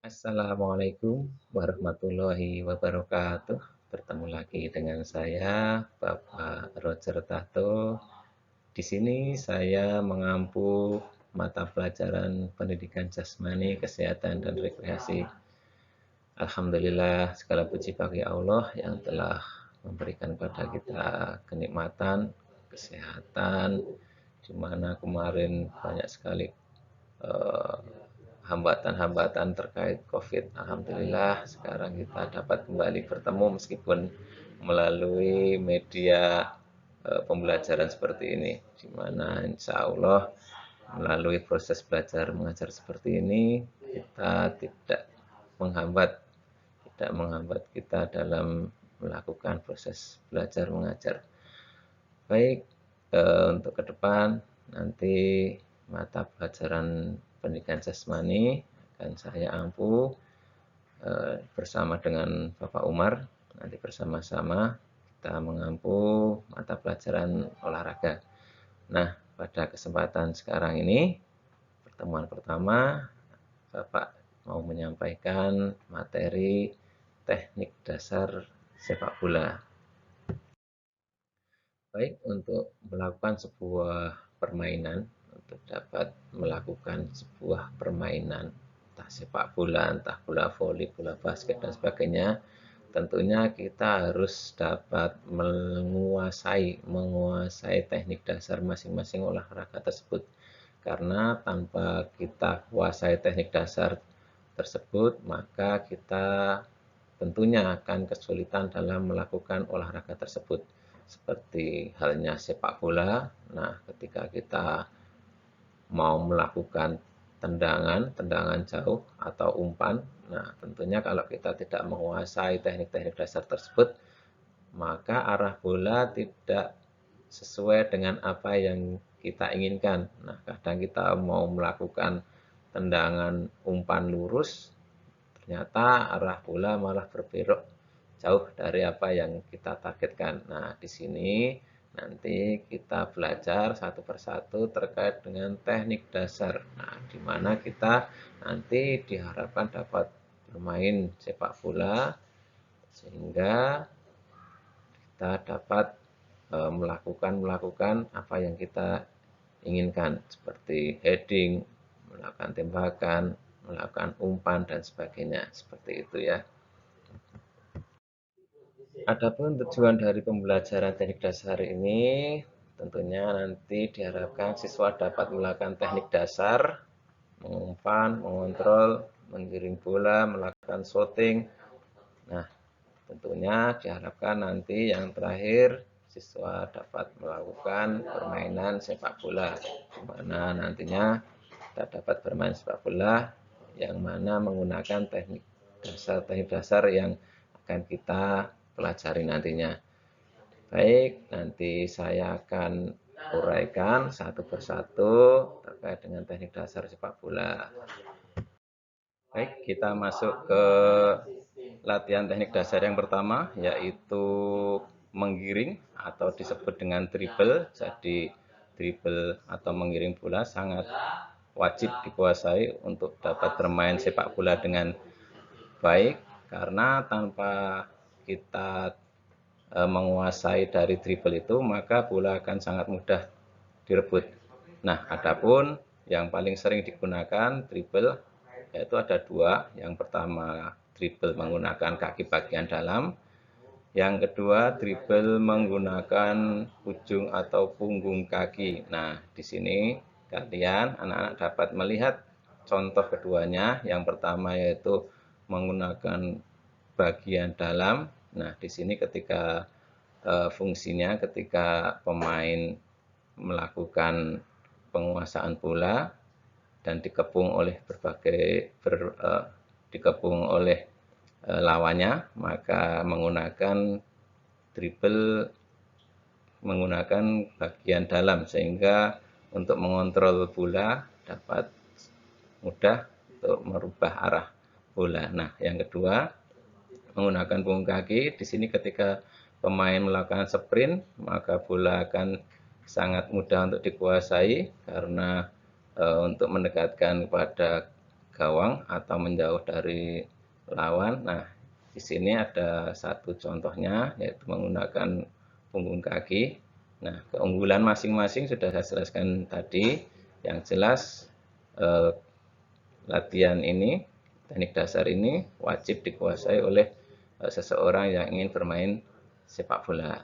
Assalamualaikum warahmatullahi wabarakatuh. Bertemu lagi dengan saya, Bapak Roger Tato. Di sini saya mengampu mata pelajaran pendidikan jasmani, kesehatan, dan rekreasi. Alhamdulillah, segala puji bagi Allah yang telah memberikan pada kita kenikmatan, kesehatan, di mana kemarin banyak sekali eh, hambatan-hambatan terkait COVID. Alhamdulillah sekarang kita dapat kembali bertemu meskipun melalui media pembelajaran seperti ini, di mana insya Allah melalui proses belajar mengajar seperti ini kita menghambat tidak menghambat kita dalam melakukan proses belajar mengajar. Baik, untuk ke depan nanti mata pelajaran pendidikan jasmani akan saya ampu bersama dengan Bapak Umar. Nanti bersama-sama kita mengampu mata pelajaran olahraga. Nah, pada kesempatan sekarang ini, pertemuan pertama, Bapak mau menyampaikan materi teknik dasar sepak bola. Baik, untuk melakukan sebuah permainan, untuk dapat melakukan sebuah permainan, entah sepak bola, entah bola voli, bola basket, dan sebagainya, tentunya kita harus dapat menguasai teknik dasar masing-masing olahraga tersebut. Karena tanpa kita kuasai teknik dasar tersebut, maka kita tentunya akan kesulitan dalam melakukan olahraga tersebut. Seperti halnya sepak bola, nah ketika kita mau melakukan tendangan jauh atau umpan, nah tentunya kalau kita tidak menguasai teknik-teknik dasar tersebut, maka arah bola tidak sesuai dengan apa yang kita inginkan. Nah, kadang kita mau melakukan tendangan umpan lurus, ternyata arah bola malah berbelok jauh dari apa yang kita targetkan. Nah, di sini nanti kita belajar satu persatu terkait dengan teknik dasar. Nah, di mana kita nanti diharapkan dapat bermain sepak bola sehingga kita dapat melakukan apa yang kita inginkan seperti heading, melakukan tembakan, melakukan umpan dan sebagainya. Seperti itu ya. Adapun tujuan dari pembelajaran teknik dasar ini tentunya nanti diharapkan siswa dapat melakukan teknik dasar, mengumpan, mengontrol, menggiring bola, melakukan shooting. Nah, tentunya diharapkan nanti yang terakhir siswa dapat melakukan permainan sepak bola, di mana nantinya kita dapat bermain sepak bola yang mana menggunakan teknik dasar yang akan kita pelajari nantinya. Baik, nanti saya akan uraikan satu persatu terkait dengan teknik dasar sepak bola. Baik, kita masuk ke latihan teknik dasar yang pertama, yaitu menggiring atau disebut dengan dribble. Jadi dribble atau menggiring bola sangat wajib dikuasai untuk dapat bermain sepak bola dengan baik, karena tanpa kita menguasai dari dribble itu, maka bola akan sangat mudah direbut. Nah, adapun yang paling sering digunakan dribble yaitu ada dua. Yang pertama dribble menggunakan kaki bagian dalam, yang kedua dribble menggunakan ujung atau punggung kaki. Nah, di sini kalian anak-anak dapat melihat contoh keduanya. Yang pertama yaitu menggunakan bagian dalam. Nah, di sini ketika fungsinya ketika pemain melakukan penguasaan bola dan dikepung oleh dikepung oleh lawannya, maka menggunakan dribble menggunakan bagian dalam sehingga untuk mengontrol bola dapat mudah untuk merubah arah bola. Nah, yang kedua menggunakan punggung kaki. Di sini ketika pemain melakukan sprint, maka bola akan sangat mudah untuk dikuasai karena untuk mendekatkan kepada gawang atau menjauh dari lawan. Nah, di sini ada satu contohnya, yaitu menggunakan punggung kaki. Nah, keunggulan masing-masing sudah saya jelaskan tadi. Yang jelas, latihan ini, teknik dasar ini wajib dikuasai oleh seseorang yang ingin bermain sepak bola.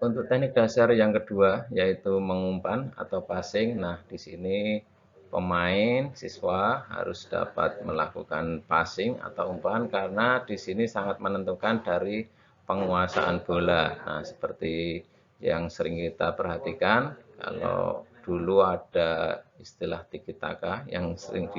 Untuk teknik dasar yang kedua yaitu mengumpan atau passing. Nah, di sini pemain siswa harus dapat melakukan passing atau umpan karena di sini sangat menentukan dari penguasaan bola. Nah, seperti yang sering kita perhatikan, kalau dulu ada istilah tiki taka yang sering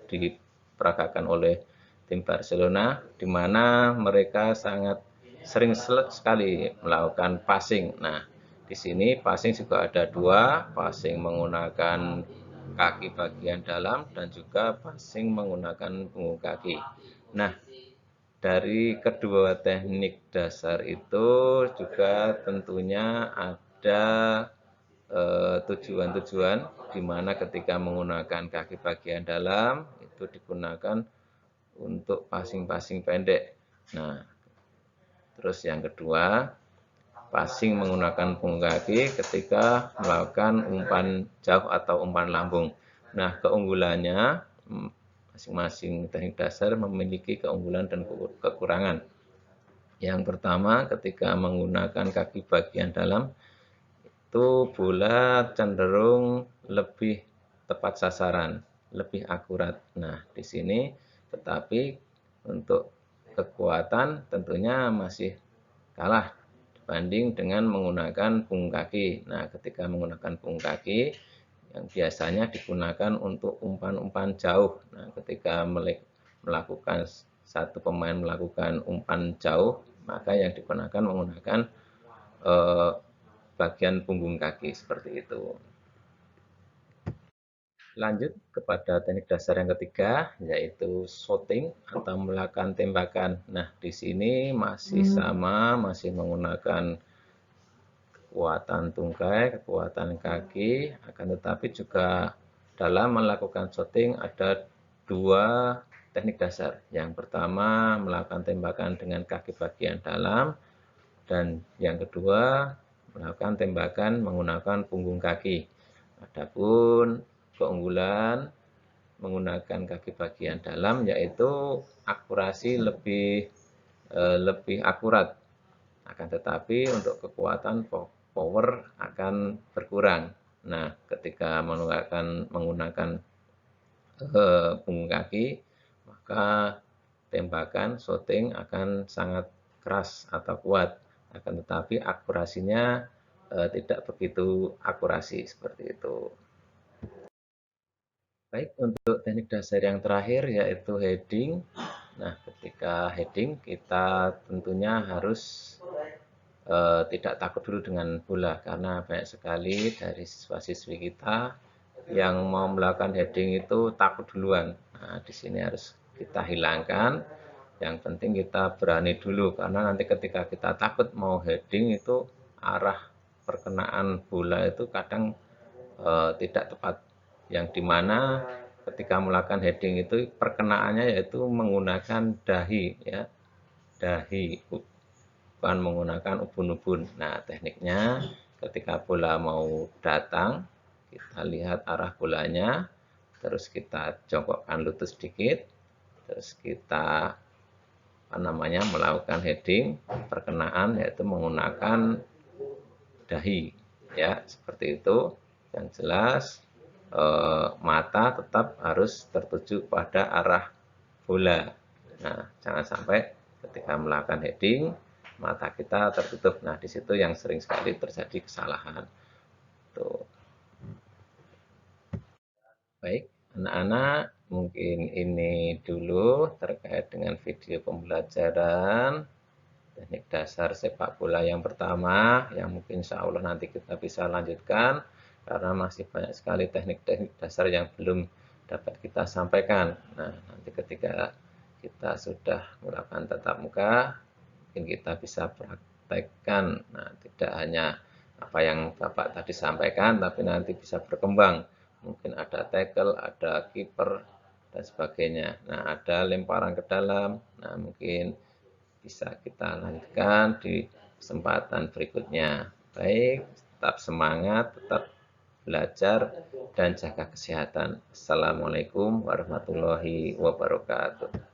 diperagakan oleh tim Barcelona, di mana mereka sangat sering sekali melakukan passing. Nah, di sini passing juga ada dua, passing menggunakan kaki bagian dalam dan juga passing menggunakan punggung kaki. Nah, dari kedua teknik dasar itu juga tentunya ada tujuan-tujuan di mana ketika menggunakan kaki bagian dalam itu digunakan untuk passing-passing pendek. Nah, terus yang kedua, passing menggunakan punggung kaki ketika melakukan umpan jauh atau umpan lambung. Nah, keunggulannya masing-masing teknik dasar memiliki keunggulan dan kekurangan. Yang pertama, ketika menggunakan kaki bagian dalam, itu bola cenderung lebih tepat sasaran, lebih akurat. Nah, di sini tetapi untuk kekuatan tentunya masih kalah dibanding dengan menggunakan punggung kaki. Nah, ketika menggunakan punggung kaki yang biasanya digunakan untuk umpan-umpan jauh. Nah, ketika melakukan satu pemain melakukan umpan jauh, maka yang digunakan menggunakan bagian punggung kaki seperti itu. Lanjut kepada teknik dasar yang ketiga, yaitu shooting atau melakukan tembakan. Nah, di sini masih sama, masih menggunakan kekuatan tungkai, kekuatan kaki, akan tetapi juga dalam melakukan shooting ada dua teknik dasar. Yang pertama, melakukan tembakan dengan kaki bagian dalam, dan yang kedua, melakukan tembakan menggunakan punggung kaki. Adapun keunggulan menggunakan kaki bagian dalam yaitu akurasi lebih akurat. Akan tetapi untuk kekuatan power akan berkurang. Nah, ketika menggunakan punggung kaki, maka tembakan shooting akan sangat keras atau kuat. Akan tetapi akurasinya tidak begitu akurasi seperti itu. Baik, untuk teknik dasar yang terakhir yaitu heading. Nah, ketika heading kita tentunya harus tidak takut dulu dengan bola karena banyak sekali dari siswa-siswi kita yang mau melakukan heading itu takut duluan. Nah, di sini harus kita hilangkan. Yang penting kita berani dulu karena nanti ketika kita takut mau heading itu arah perkenaan bola itu kadang tidak tepat. Yang dimana ketika melakukan heading itu perkenaannya yaitu menggunakan dahi, ya, dahi, bukan menggunakan ubun-ubun. Nah, tekniknya ketika bola mau datang, kita lihat arah bolanya, terus kita jongkokkan lutut sedikit, terus kita melakukan heading perkenaan yaitu menggunakan dahi, ya, seperti itu. Yang jelas mata tetap harus tertuju pada arah bola. Nah, jangan sampai ketika melakukan heading mata kita tertutup. Nah, di situ yang sering sekali terjadi kesalahan. Tuh. Baik, anak-anak, mungkin ini dulu terkait dengan video pembelajaran teknik dasar sepak bola yang pertama, yang mungkin insya Allah nanti kita bisa lanjutkan, karena masih banyak sekali teknik-teknik dasar yang belum dapat kita sampaikan. Nah, nanti ketika kita sudah melakukan tatap muka, mungkin kita bisa praktekkan. Nah, tidak hanya apa yang Bapak tadi sampaikan, tapi nanti bisa berkembang mungkin ada tackle, ada kiper, dan sebagainya. Nah, ada lemparan ke dalam. Nah, mungkin bisa kita lanjutkan di kesempatan berikutnya. Baik, tetap semangat, tetap belajar, dan jaga kesehatan. Assalamualaikum warahmatullahi wabarakatuh.